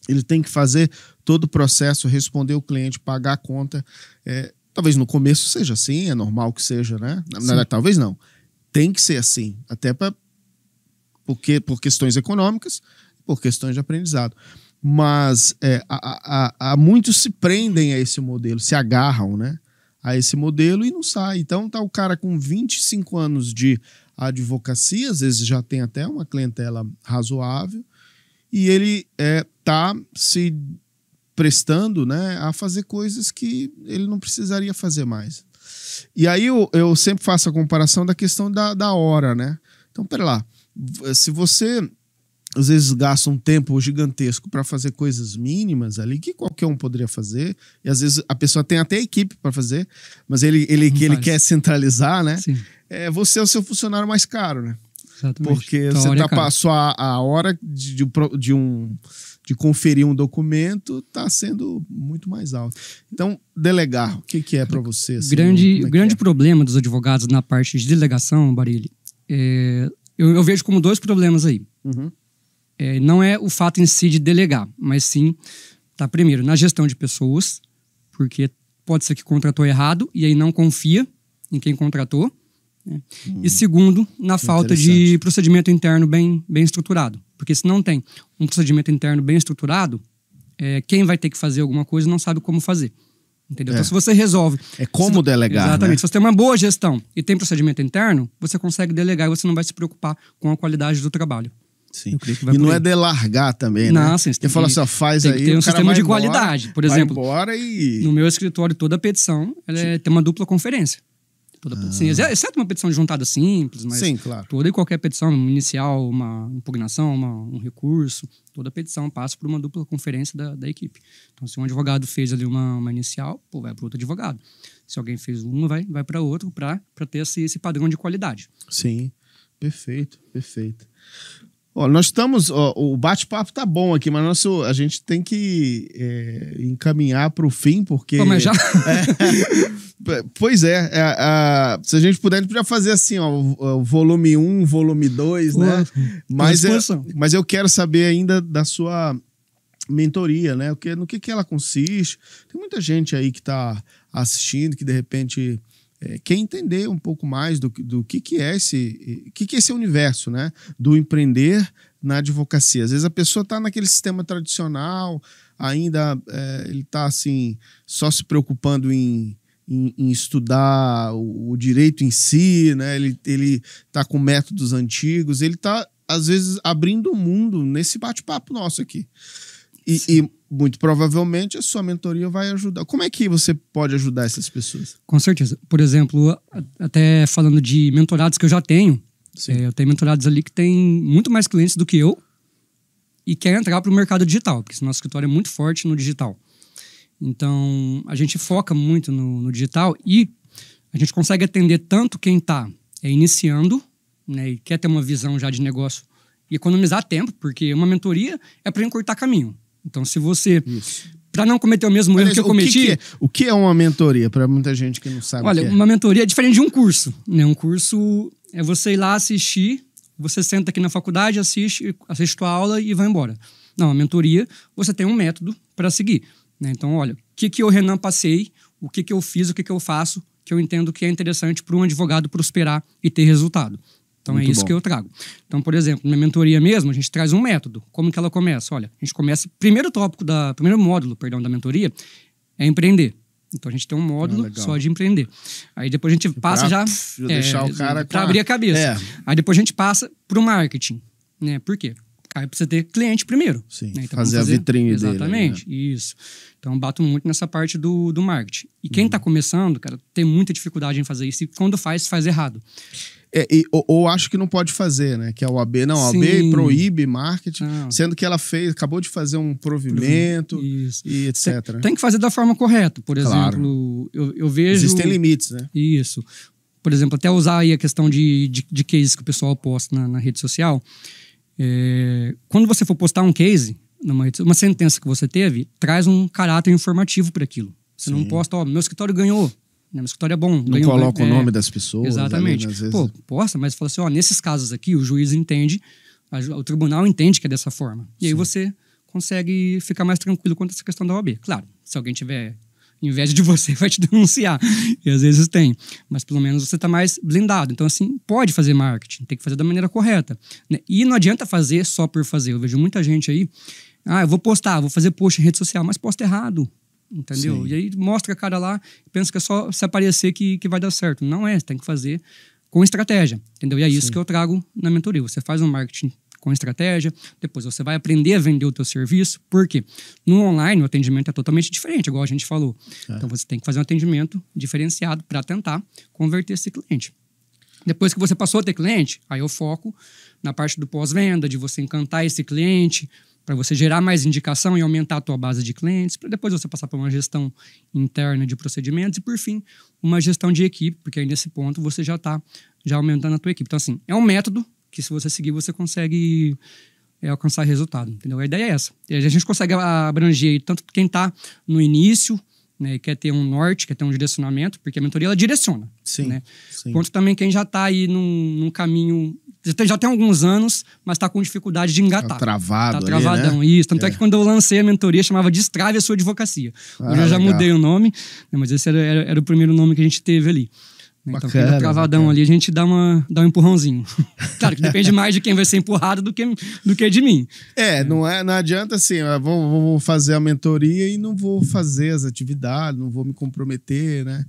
Ele tem que fazer todo o processo, responder o cliente, pagar a conta. Talvez no começo seja assim, é normal que seja, né? Talvez não. Tem que ser assim, até por questões econômicas, por questões de aprendizado. Mas muitos se prendem a esse modelo, se agarram, né, a esse modelo e não saem. Então tá o cara com 25 anos de advocacia, às vezes já tem até uma clientela razoável, e ele tá se prestando, né, a fazer coisas que ele não precisaria fazer mais. E aí eu sempre faço a comparação da questão da hora, né? Então, pera lá, se você às vezes gasta um tempo gigantesco para fazer coisas mínimas ali, que qualquer um poderia fazer, e às vezes a pessoa tem até equipe para fazer, mas ele quer centralizar, né? Sim. Você é o seu funcionário mais caro, né? Exatamente. Porque você passou a hora de conferir um documento, está sendo muito mais alto. Então, delegar, o que é para você? Assim, grande problema dos advogados na parte de delegação, Barilli, eu vejo como 2 problemas aí. Uhum. Não é o fato em si de delegar, mas sim, primeiro, na gestão de pessoas, porque pode ser que contratou errado e aí não confia em quem contratou. Né? E segundo, na falta de procedimento interno bem estruturado. Porque se não tem um procedimento interno bem estruturado, quem vai ter que fazer alguma coisa não sabe como fazer. Entendeu? Então, se você resolve... como delegar, exatamente. Né? Se você tem uma boa gestão e tem procedimento interno, você consegue delegar e você não vai se preocupar com a qualidade do trabalho. Sim. E não é de largar também, né? Não, sim, você fala só, faz aí, tem um sistema de qualidade. Por exemplo, e... no meu escritório, toda petição tem uma dupla conferência. Sim, exceto uma petição juntada simples, mas sim, claro. Toda e qualquer petição, uma inicial, uma impugnação, um recurso, toda petição passa por uma dupla conferência da equipe. Então, se um advogado fez ali uma inicial, vai para outro advogado. Se alguém fez uma, vai para outro, para ter esse padrão de qualidade. Sim, perfeito. Nós estamos... o bate-papo tá bom aqui, mas a gente tem que encaminhar para o fim, porque... Mas já? Pois é. Se a gente puder, a gente podia fazer assim, o volume 1, volume 2, né? Mas eu quero saber ainda da sua mentoria, né? No que ela consiste. Tem muita gente aí que está assistindo, que de repente... quer entender um pouco mais do que é esse universo, né? Do empreender na advocacia. Às vezes a pessoa está naquele sistema tradicional, ainda ele está assim, só se preocupando em estudar o direito em si, né? Ele está com métodos antigos, ele está, às vezes, abrindo o mundo nesse bate-papo nosso aqui. E muito provavelmente a sua mentoria vai ajudar. Como é que você pode ajudar essas pessoas? Com certeza. Por exemplo, até falando de mentorados que eu já tenho, eu tenho mentorados ali que têm muito mais clientes do que eu e querem entrar para o mercado digital, porque esse nosso escritório é muito forte no digital. Então, a gente foca muito no digital e a gente consegue atender tanto quem está iniciando, né, e quer ter uma visão já de negócio e economizar tempo, porque uma mentoria é para encurtar caminho. Então, se você... Para não cometer o mesmo erro que eu cometi... O que é uma mentoria, para muita gente que não sabe? Olha, uma mentoria é diferente de um curso. Né? Um curso é você ir lá assistir, você senta aqui na faculdade, assiste tua aula e vai embora. Não, a mentoria, você tem um método para seguir. Né? Então, olha, o que eu, Renan, passei, o que eu fiz, o que eu faço que eu entendo que é interessante para um advogado prosperar e ter resultado. Então Muito é isso bom. que eu trago. Então, por exemplo, na mentoria mesmo, a gente traz um método. Como que ela começa? Olha, a gente começa... Primeiro módulo da mentoria é empreender. Então a gente tem um módulo só de empreender. Aí depois a gente passa deixar o cara para abrir a cabeça. Aí depois a gente passa para o marketing, né? Por quê? Aí precisa ter cliente primeiro. Sim, né? Então, fazer a vitrine dele. Exatamente, isso. Então bato muito nessa parte do marketing. E quem está começando, cara, tem muita dificuldade em fazer isso. E quando faz errado. Ou acho que não pode fazer, né? Que a OAB não, a OAB proíbe marketing, sendo que ela acabou de fazer um provimento e etc. Tem que fazer da forma correta. Por exemplo, eu vejo... Existem limites, né? Isso. Por exemplo, até usar aí a questão de cases que o pessoal posta na rede social. Quando você for postar um case, uma sentença que você teve, traz um caráter informativo para aquilo. Você não posta, meu escritório ganhou. Meu escritório é bom. Não coloca o nome das pessoas. Exatamente. Ali, às vezes... Pô, posta, mas fala assim, nesses casos aqui, o juiz entende, o tribunal entende que é dessa forma. E aí você consegue ficar mais tranquilo quanto a essa questão da OAB. Claro, se alguém tiver inveja de você, vai te denunciar. E às vezes tem. Mas pelo menos você está mais blindado. Então, assim, pode fazer marketing, tem que fazer da maneira correta. Né? E não adianta fazer só por fazer. Eu vejo muita gente aí, eu vou postar, vou fazer post em rede social, mas posta errado. Entendeu? Sim. E aí mostra a cara lá e pensa que é só se aparecer que vai dar certo. Não é, você tem que fazer com estratégia. Entendeu? E é isso que eu trago na mentoria. Você faz um marketing com estratégia, depois você vai aprender a vender o teu serviço. Por quê? No online o atendimento é totalmente diferente, igual a gente falou. Então você tem que fazer um atendimento diferenciado para tentar converter esse cliente. Depois que você passou a ter cliente, aí eu foco na parte do pós-venda, de você encantar esse cliente, para você gerar mais indicação e aumentar a tua base de clientes, para depois você passar por uma gestão interna de procedimentos e, por fim, uma gestão de equipe, porque aí nesse ponto você já está aumentando a tua equipe. Então, assim, é um método que se você seguir, você consegue alcançar resultado, entendeu? A ideia é essa. E a gente consegue abranger tanto quem está no início, né, quer ter um norte, quer ter um direcionamento, porque a mentoria ela direciona. Sim, né? sim. Quanto também quem já está aí num caminho... Já tem alguns anos, mas está com dificuldade de engatar. Tá travado. Tá travadão, né? Isso. Tanto é que quando eu lancei a mentoria, chamava Destrave a Sua Advocacia. Hoje eu já mudei o nome, né, mas esse era o primeiro nome que a gente teve ali. Então, quem tá travadão ali, a gente dá um empurrãozinho. Claro que depende mais de quem vai ser empurrado do que de mim. Não adianta assim, vou fazer a mentoria e não vou fazer as atividades, não vou me comprometer, né?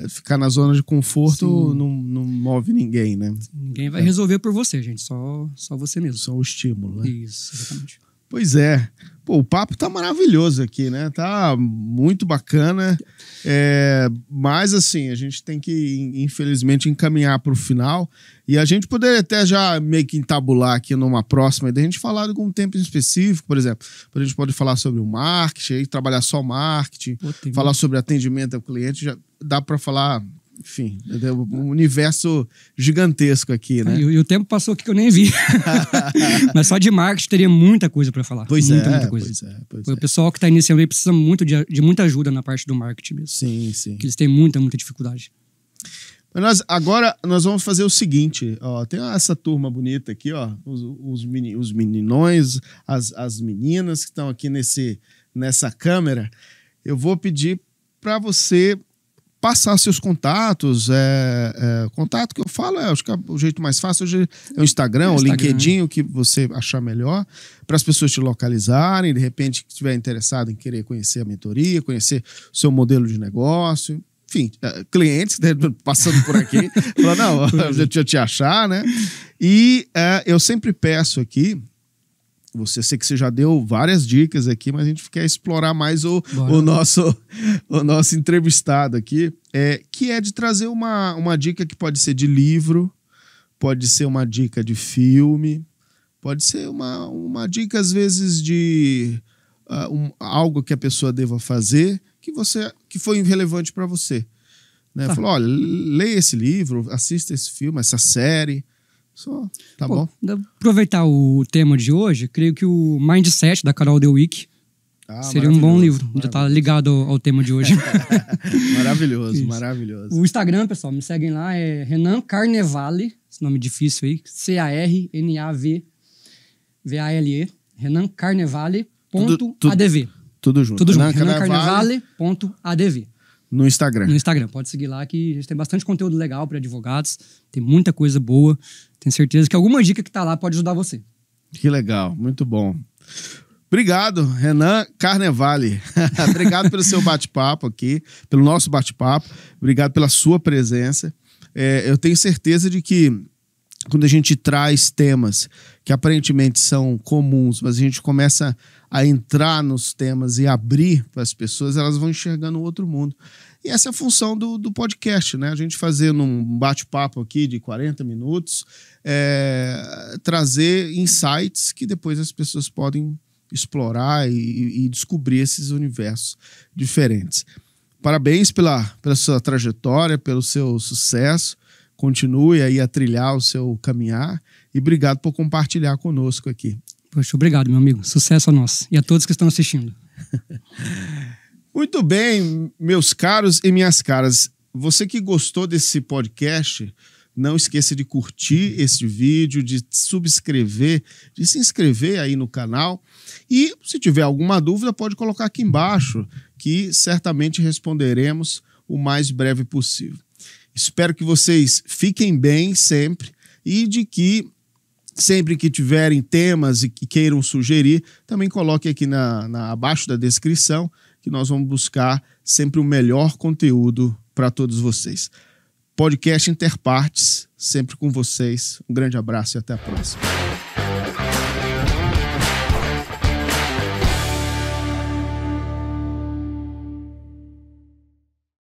Ficar na zona de conforto não move ninguém, né? Ninguém vai resolver por você, gente. Só você mesmo. Só o estímulo, né? Isso, exatamente. Pois é. Pô, o papo tá maravilhoso aqui, né? Tá muito bacana. Mas, assim, a gente tem que, infelizmente, encaminhar para o final. E a gente poderia até já meio que entabular aqui numa próxima ideia, a gente falar de algum tempo em específico, por exemplo. A gente pode falar sobre o marketing, aí, trabalhar só marketing, falar sobre atendimento ao cliente, já dá para falar... Enfim, um universo gigantesco aqui, né? E o tempo passou aqui que eu nem vi. Mas só de marketing teria muita coisa para falar. Muita coisa. O pessoal que está iniciando aí precisa muito de muita ajuda na parte do marketing mesmo. Sim, sim. Que eles têm muita dificuldade. Mas agora nós vamos fazer o seguinte, ó, tem essa turma bonita aqui, ó, os meninões, as meninas que estão aqui nessa câmera. Eu vou pedir para você passar seus contatos, contato que eu falo, acho que é o jeito mais fácil hoje é o Instagram, o LinkedIn, o que você achar melhor, para as pessoas te localizarem, de repente, que estiver interessado em querer conhecer a mentoria, conhecer o seu modelo de negócio, enfim, clientes passando por aqui, falando, não, deixa eu te achar, né? E eu sempre peço aqui, sei que você já deu várias dicas aqui, mas a gente quer explorar mais o nosso entrevistado aqui, que é de trazer uma dica que pode ser de livro, pode ser uma dica de filme, pode ser uma dica, às vezes, de algo que a pessoa deva fazer que foi relevante para você. Né? Falou, olha, leia esse livro, assista esse filme, essa série... Tá bom? Aproveitar o tema de hoje, creio que o Mindset, da Carol Dweck, seria um bom livro. Já tá ligado ao tema de hoje. Maravilhoso, maravilhoso. O Instagram, pessoal, me seguem lá, é Renan Carnevale, esse nome difícil aí, CARNAVVALE, Renan Carnevale.adv. Tudo junto. Renan Carnevale.adv. No Instagram. No Instagram, pode seguir lá que a gente tem bastante conteúdo legal para advogados, tem muita coisa boa, tenho certeza que alguma dica que tá lá pode ajudar você. Que legal, muito bom. Obrigado, Renan Carnevale. Obrigado pelo seu bate-papo aqui, pelo nosso bate-papo, obrigado pela sua presença. Eu tenho certeza de que quando a gente traz temas que aparentemente são comuns, mas a gente começa a entrar nos temas e abrir para as pessoas, elas vão enxergando um outro mundo. E essa é a função do podcast, né? A gente fazendo um bate-papo aqui de 40 minutos, trazer insights que depois as pessoas podem explorar e descobrir esses universos diferentes. Parabéns pela sua trajetória, pelo seu sucesso. Continue aí a trilhar o seu caminhar e obrigado por compartilhar conosco aqui. Poxa, obrigado, meu amigo. Sucesso a nós e a todos que estão assistindo. Muito bem, meus caros e minhas caras. Você que gostou desse podcast, não esqueça de curtir esse vídeo, de subscrever, de se inscrever aí no canal. E se tiver alguma dúvida, pode colocar aqui embaixo, que certamente responderemos o mais breve possível. Espero que vocês fiquem bem sempre e de que sempre que tiverem temas e que queiram sugerir, também coloque aqui abaixo da descrição que nós vamos buscar sempre o melhor conteúdo para todos vocês. Podcast Interpartes, sempre com vocês. Um grande abraço e até a próxima.